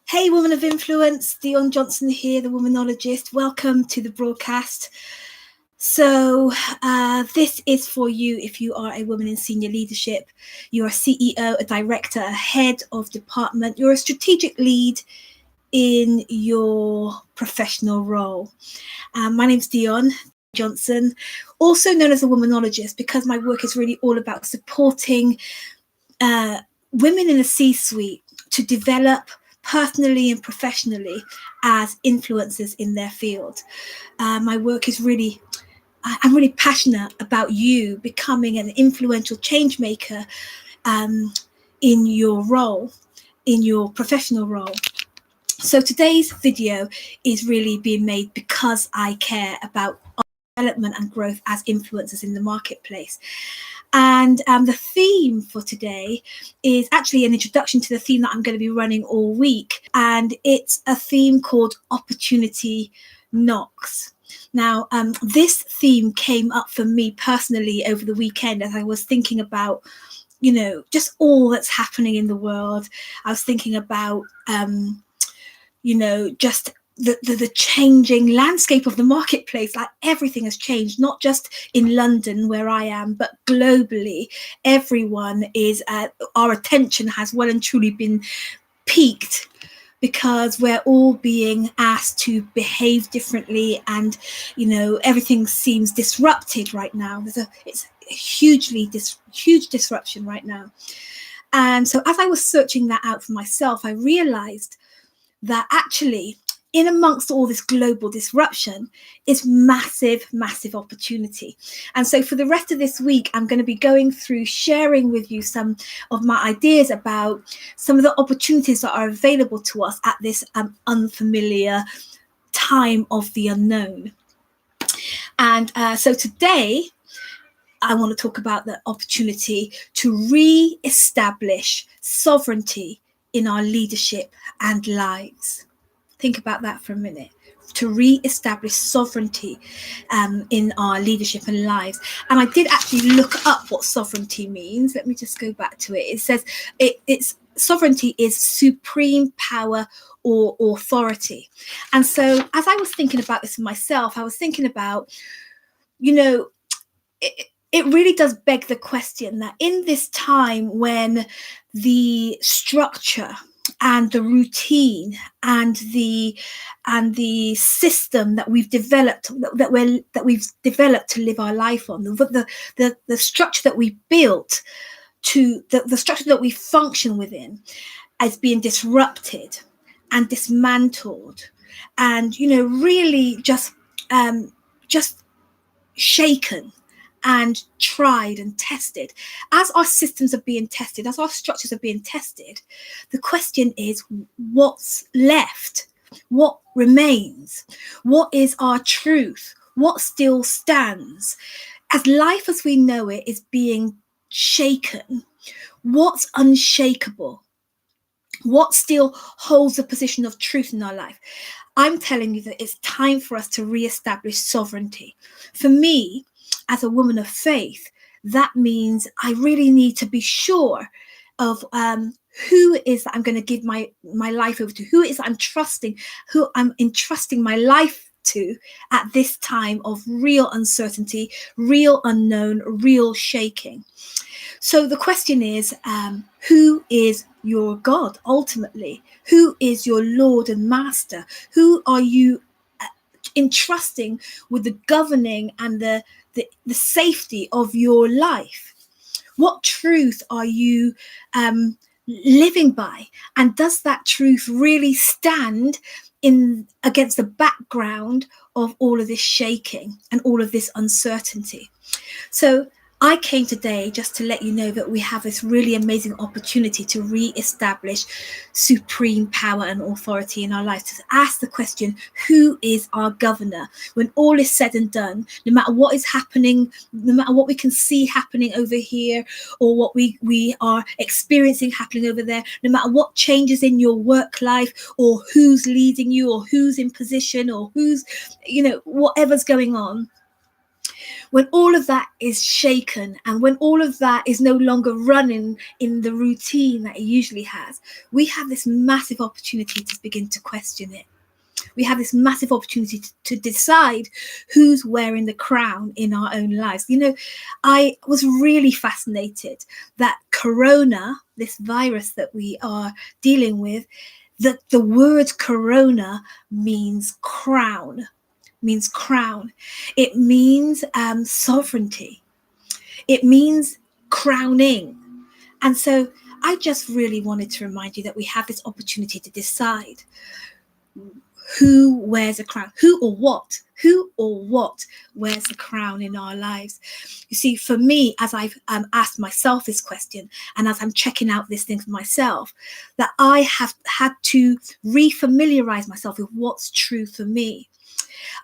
Hey, woman of influence, Dion Johnson here, the Womanologist. Welcome to the broadcast. So this is for you if you are a woman in senior leadership. You're a CEO, a director, a head of department. You're a strategic lead in your professional role. My name's Dion Johnson, also known as a Womanologist, because my work is really all about supporting women in the C-suite to develop personally and professionally as influencers in their field. My work is I'm really passionate about you becoming an influential change maker in your role, in your professional role. So today's video is really being made because I care about development and growth as influencers in the marketplace. And the theme for today is actually an introduction to the theme that I'm going to be running all week. And it's a theme called Opportunity Knocks. Now, this theme came up for me personally over the weekend as I was thinking about, just all that's happening in the world. I was thinking about, just the changing landscape of the marketplace. Like, everything has changed, not just in London where I am, but globally. Everyone is, our attention has well and truly been piqued because we're all being asked to behave differently, and everything seems disrupted right now. It's a huge disruption right now. And so as I was searching that out for myself, I realized that actually, in amongst all this global disruption, is massive opportunity. And so for the rest of this week, I'm going to be going through sharing with you some of my ideas about some of the opportunities that are available to us at this unfamiliar time of the unknown. And so today, I want to talk about the opportunity to re-establish sovereignty in our leadership and lives. Think about that for a minute. To re-establish sovereignty in our leadership and lives. And I did actually look up what sovereignty means. Let me just go back to it. It says it's sovereignty is supreme power or authority. And so as I was thinking about this myself, I was thinking about, it really does beg the question that in this time when the structure and the routine and the system that we've developed to live our life on, the structure that we built to the structure that we function within, is being disrupted and dismantled, and really just shaken and tried and tested. As our systems are being tested, as our structures are being tested, the question is, what's left? What remains? What is our truth? What still stands? As life as we know it is being shaken, what's unshakable? What still holds a position of truth in our life? I'm telling you that it's time for us to re-establish sovereignty. For me, as a woman of faith, that means I really need to be sure of who it is that I'm going to give my life over to, who it is that I'm trusting, who I'm entrusting my life to at this time of real uncertainty, real unknown, real shaking. So the question is, who is your God ultimately? Who is your Lord and Master? Who are you entrusting with the governing and the safety of your life? What truth are you living by? And does that truth really stand against the background of all of this shaking and all of this uncertainty? So I came today just to let you know that we have this really amazing opportunity to re-establish supreme power and authority in our lives, to ask the question, who is our governor? When all is said and done, no matter what is happening, no matter what we can see happening over here, or what we are experiencing happening over there, no matter what changes in your work life, or who's leading you, or who's in position, or who's, whatever's going on, when all of that is shaken, and when all of that is no longer running in the routine that it usually has, we have this massive opportunity to begin to question it. We have this massive opportunity to decide who's wearing the crown in our own lives. You know, I was really fascinated that Corona, this virus that we are dealing with, that the word Corona means crown. It means sovereignty. It means crowning. And so I just really wanted to remind you that we have this opportunity to decide who wears a crown, who or what wears the crown in our lives. You see, for me, as I've asked myself this question, and as I'm checking out this thing for myself, that I have had to refamiliarize myself with what's true for me.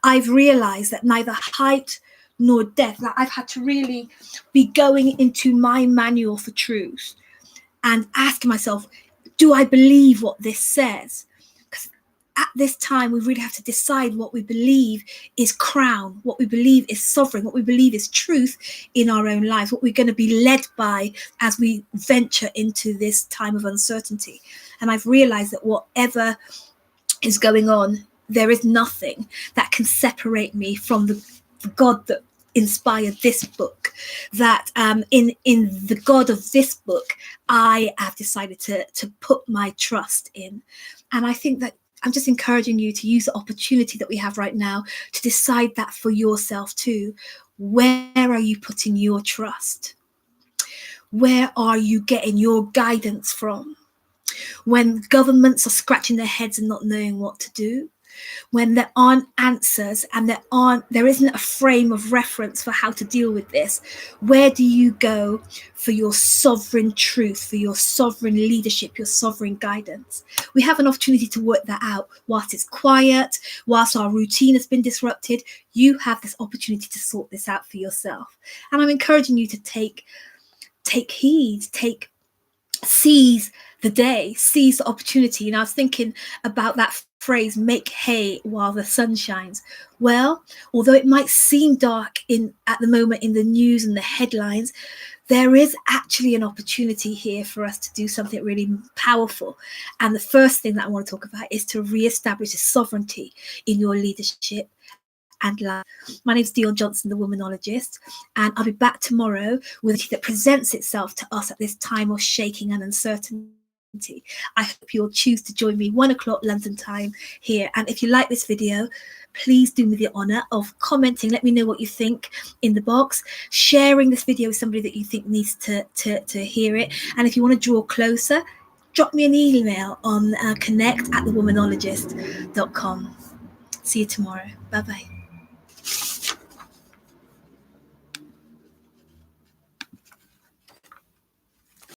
I've realized that neither height nor depth, that I've had to really be going into my manual for truth and asking myself, do I believe what this says? Because at this time, we really have to decide what we believe is crown, what we believe is sovereign, what we believe is truth in our own lives, what we're going to be led by as we venture into this time of uncertainty. And I've realized that whatever is going on, there is nothing that can separate me from the God that inspired this book. That in the God of this book, I have decided to put my trust in. And I think that I'm just encouraging you to use the opportunity that we have right now to decide that for yourself too. Where are you putting your trust? Where are you getting your guidance from? When governments are scratching their heads and not knowing what to do, when there aren't answers and there isn't a frame of reference for how to deal with this, where do you go for your sovereign truth, for your sovereign leadership, your sovereign guidance? We have an opportunity to work that out whilst it's quiet, whilst our routine has been disrupted. You have this opportunity to sort this out for yourself. And I'm encouraging you to take heed, seize the day, seize the opportunity. And I was thinking about that phrase, make hay while the sun shines. Well, although it might seem dark at the moment in the news and the headlines, there is actually an opportunity here for us to do something really powerful. And the first thing that I want to talk about is to reestablish a sovereignty in your leadership and life. My name is Dion Johnson, the Womanologist, and I'll be back tomorrow with a that presents itself to us at this time of shaking and uncertainty. I hope you'll choose to join me 1:00 London time here. And if you like this video, please do me the honor of commenting. Let me know what you think in the box, sharing this video with somebody that you think needs to hear it. And if you want to draw closer, drop me an email on connect@thewomanologist.com. See you tomorrow. Bye-bye.